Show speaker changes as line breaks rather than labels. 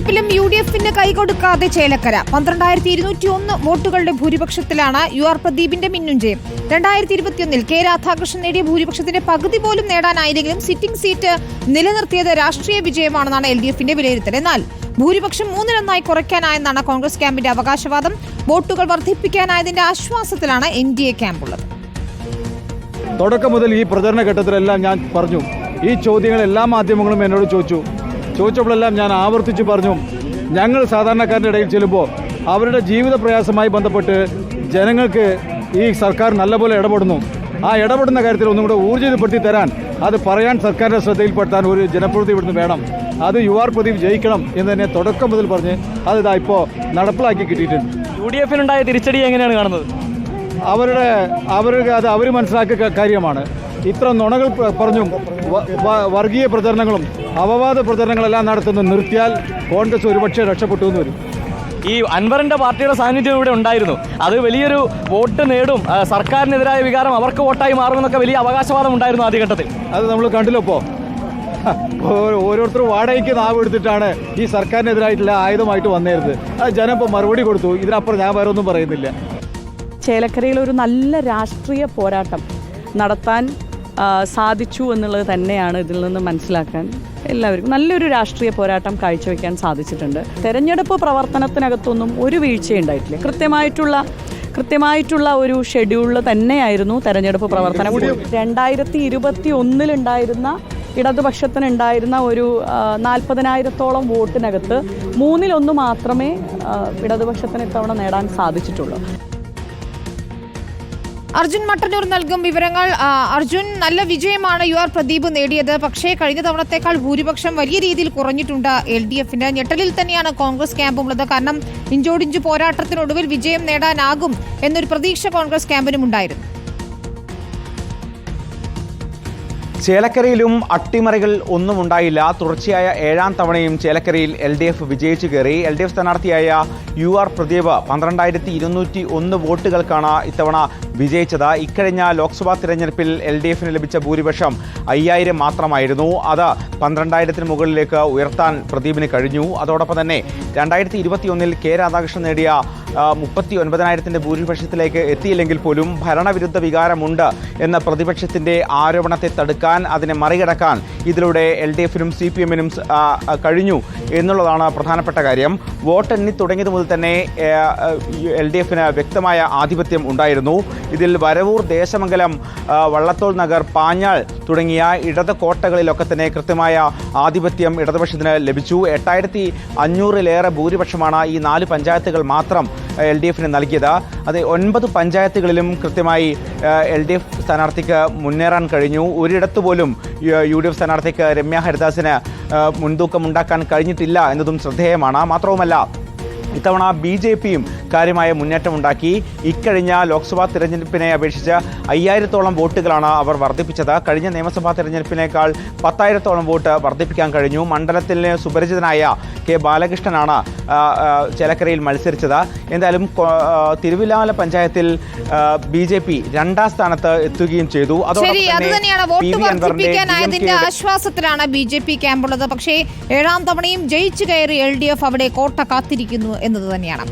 തെരഞ്ഞെടുപ്പിലും UDFിന് കൈകൊടുക്കാതെ ചേലക്കര 12,201 വോട്ടുകളുടെ ഭൂരിപക്ഷത്തിലാണ് UR പ്രദീപിന്റെ മിന്നും ജയം. 2021 കെ രാധാകൃഷ്ണൻ നേടിയ ഭൂരിപക്ഷത്തിന്റെ പകുതി പോലും നേടാനായില്ലെങ്കിലും സിറ്റിംഗ് സീറ്റ് നിലനിർത്തിയത് രാഷ്ട്രീയ വിജയമാണെന്നാണ് LDFിന്റെ വിലയിരുത്തൽ. എന്നാൽ ഭൂരിപക്ഷം 3-1 കുറയ്ക്കാനായെന്നാണ് കോൺഗ്രസ് ക്യാമ്പിന്റെ അവകാശവാദം. വോട്ടുകൾ വർദ്ധിപ്പിക്കാനായതിന്റെ ആശ്വാസത്തിലാണ് NDA ക്യാമ്പുള്ളത്.
തുടക്കം മുതൽ ഈ പ്രചരണ ഘട്ടത്തിലെല്ലാം ഞാൻ പറഞ്ഞു, ഈ ചോദ്യങ്ങൾ എല്ലാ മാധ്യമങ്ങളും എന്നോട് ചോദിച്ചപ്പോഴെല്ലാം ഞാൻ ആവർത്തിച്ച് പറഞ്ഞു, ഞങ്ങൾ സാധാരണക്കാരുടെ ഇടയിൽ ചെല്ലുമ്പോൾ അവരുടെ ജീവിത പ്രയാസമായി ബന്ധപ്പെട്ട് ജനങ്ങൾക്ക് ഈ സർക്കാർ നല്ലപോലെ ഇടപെടുന്നു. ആ ഇടപെടുന്ന കാര്യത്തിൽ ഒന്നും കൂടെ ഊർജിതപ്പെടുത്തി തരാൻ, അത് പറയാൻ സർക്കാരിൻ്റെ ശ്രദ്ധയിൽപ്പെടുത്താൻ ഒരു ജനപ്രതിനിധി ഇവിടുന്ന് വേണം. അത് UR പ്രദീപ് ജയിക്കണം എന്ന് തന്നെ തുടക്കം മുതൽ പറഞ്ഞ് അതിതാ ഇപ്പോൾ നടപ്പിലാക്കി കിട്ടിയിട്ടുണ്ട്.
UDFിനുണ്ടായ തിരിച്ചടി എങ്ങനെയാണ് കാണുന്നത്?
അവർ മനസ്സിലാക്കിയ കാര്യമാണ്. ഇത്ര നുണകൾ പറഞ്ഞും വർഗീയ പ്രചരണങ്ങളും അപവാദ പ്രചരണങ്ങളെല്ലാം നടത്തുന്നത് നിർത്തിയാൽ കോൺഗ്രസ് ഒരുപക്ഷെ രക്ഷപ്പെട്ടു എന്ന് വരും.
ഈ അൻവറിന്റെ പാർട്ടിയുടെ സാന്നിധ്യം ഇവിടെ ഉണ്ടായിരുന്നു, അത് വലിയൊരു വോട്ട് നേടും, സർക്കാരിനെതിരായ വികാരം അവർക്ക് വോട്ടായി മാറുമെന്നൊക്കെ വലിയ അവകാശവാദം ഉണ്ടായിരുന്നു ആദ്യഘട്ടത്തിൽ.
അത് നമ്മൾ കണ്ടില്ല. ഇപ്പോൾ ഓരോരുത്തർ വാടകയ്ക്ക് നാവ് എടുത്തിട്ടാണ് ഈ സർക്കാരിനെതിരായിട്ടുള്ള ആയുധമായിട്ട് വന്നേരുത്. അത് ജനം ഇപ്പോൾ മറുപടി കൊടുത്തു. ഇതിനപ്പുറം ഞാൻ വേറെ ഒന്നും പറയുന്നില്ല.
ചേലക്കരയിൽ ഒരു നല്ല രാഷ്ട്രീയ പോരാട്ടം നടത്താൻ സാധിച്ചു എന്നുള്ളത് തന്നെയാണ് ഇതിൽ നിന്ന് മനസ്സിലാക്കാൻ എല്ലാവർക്കും. നല്ലൊരു രാഷ്ട്രീയ പോരാട്ടം കാഴ്ചവെക്കാൻ സാധിച്ചിട്ടുണ്ട്. തെരഞ്ഞെടുപ്പ് പ്രവർത്തനത്തിനകത്തൊന്നും ഒരു വീഴ്ചയുണ്ടായിട്ടില്ല. കൃത്യമായിട്ടുള്ള ഒരു ഷെഡ്യൂളിൽ തന്നെയായിരുന്നു തെരഞ്ഞെടുപ്പ് പ്രവർത്തനം. 2021 ഇടതുപക്ഷത്തിനുണ്ടായിരുന്ന ഒരു 40,000-ഓളം വോട്ടിനകത്ത് 1/3 മാത്രമേ ഇടതുപക്ഷത്തിന് ഇത്തവണ നേടാൻ സാധിച്ചിട്ടുള്ളൂ.
അർജുൻ മട്ടന്നൂർ നൽകും വിവരങ്ങൾ. അർജുൻ, നല്ല വിജയമാണ് UR പ്രദീപ് നേടിയത്. പക്ഷേ കഴിഞ്ഞ തവണത്തേക്കാൾ ഭൂരിപക്ഷം വലിയ രീതിയിൽ കുറഞ്ഞിട്ടുണ്ട് LDFിന്റെ. ഞെട്ടലിൽ തന്നെയാണ് കോൺഗ്രസ് ക്യാമ്പുള്ളത്. കാരണം ഇഞ്ചോടിഞ്ച് പോരാട്ടത്തിനൊടുവിൽ വിജയം നേടാനാകും എന്നൊരു പ്രതീക്ഷ കോൺഗ്രസ് ക്യാമ്പിനും ഉണ്ടായിരുന്നു.
ചേലക്കരയിലും അട്ടിമറികൾ ഒന്നും ഉണ്ടായില്ല. തുടർച്ചയായ 7ാം തവണയും ചേലക്കരയിൽ LDF വിജയിച്ചു കയറി. LDF സ്ഥാനാർത്ഥിയായ UR പ്രദീപ് 12,201 വോട്ടുകൾക്കാണ് ഇത്തവണ വിജയിച്ചത്. ഇക്കഴിഞ്ഞ ലോക്സഭാ തിരഞ്ഞെടുപ്പിൽ LDFിന് ലഭിച്ച ഭൂരിപക്ഷം 5,000 മാത്രമായിരുന്നു. അത് 12,000-ന് മുകളിലേക്ക് ഉയർത്താൻ പ്രദീപിന് കഴിഞ്ഞു. അതോടൊപ്പം തന്നെ 2021 കെ രാധാകൃഷ്ണൻ നേടിയ 39,000-ന്റെ ഭൂരിപക്ഷത്തിലേക്ക് എത്തിയില്ലെങ്കിൽ പോലും ഭരണവിരുദ്ധ വികാരമുണ്ട് എന്ന പ്രതിപക്ഷത്തിൻ്റെ ആരോപണത്തെ തടുക്കാൻ, അതിനെ മറികടക്കാൻ ഇതിലൂടെ LDFിനും CPM-നും കഴിഞ്ഞു എന്നുള്ളതാണ് പ്രധാനപ്പെട്ട കാര്യം. വോട്ടെണ്ണി തുടങ്ങിയത് മുതൽ തന്നെ LDFിന് വ്യക്തമായ ആധിപത്യം ഉണ്ടായിരുന്നു. ഇതിൽ വരവൂർ, ദേശമംഗലം, വള്ളത്തോൾ നഗർ, പാഞ്ഞാൾ തുടങ്ങിയ ഇടത് കോട്ടകളിലൊക്കെ തന്നെ കൃത്യമായ ആധിപത്യം ഇടതുപക്ഷത്തിന് ലഭിച്ചു. 8,500-ലേറെ ഭൂരിപക്ഷമാണ് ഈ 4 പഞ്ചായത്തുകൾ മാത്രം LDFിന് നൽകിയത്. അത് 9 പഞ്ചായത്തുകളിലും കൃത്യമായി LDF സ്ഥാനാർത്ഥിക്ക് മുന്നേറാൻ കഴിഞ്ഞു. ഒരിടത്തു പോലും UDF സ്ഥാനാർത്ഥിക്ക് രമ്യ ഹരിദാസിന് മുൻതൂക്കമുണ്ടാക്കാൻ കഴിഞ്ഞിട്ടില്ല എന്നതും ശ്രദ്ധേയമാണ്. മാത്രവുമല്ല, ഇത്തവണ BJPയും കാര്യമായ മുന്നേറ്റമുണ്ടാക്കി. ഇക്കഴിഞ്ഞ ലോക്സഭാ തിരഞ്ഞെടുപ്പിനെ അപേക്ഷിച്ച് 5,000-ഓളം വോട്ടുകളാണ് അവർ വർദ്ധിപ്പിച്ചത്. കഴിഞ്ഞ നിയമസഭാ തിരഞ്ഞെടുപ്പിനേക്കാൾ 10,000-ഓളം വോട്ട് വർദ്ധിപ്പിക്കാൻ കഴിഞ്ഞു. മണ്ഡലത്തിലെ സുപരിചിതനായ കെ ബാലകൃഷ്ണനാണ് ചേലക്കരയിൽ മത്സരിച്ചത്. എന്തായാലും തിരുവില്ലാമല പഞ്ചായത്തിൽ BJP 2ാം സ്ഥാനത്ത് എത്തുകയും ചെയ്തു.
ആശ്വാസത്തിലാണ് BJP ക്യാമ്പുള്ളത്. പക്ഷേ 7ാം തവണയും ജയിച്ചു കയറി LDF അവിടെ കോട്ട കാത്തിരിക്കുന്നു എന്നത് തന്നെയാണ്.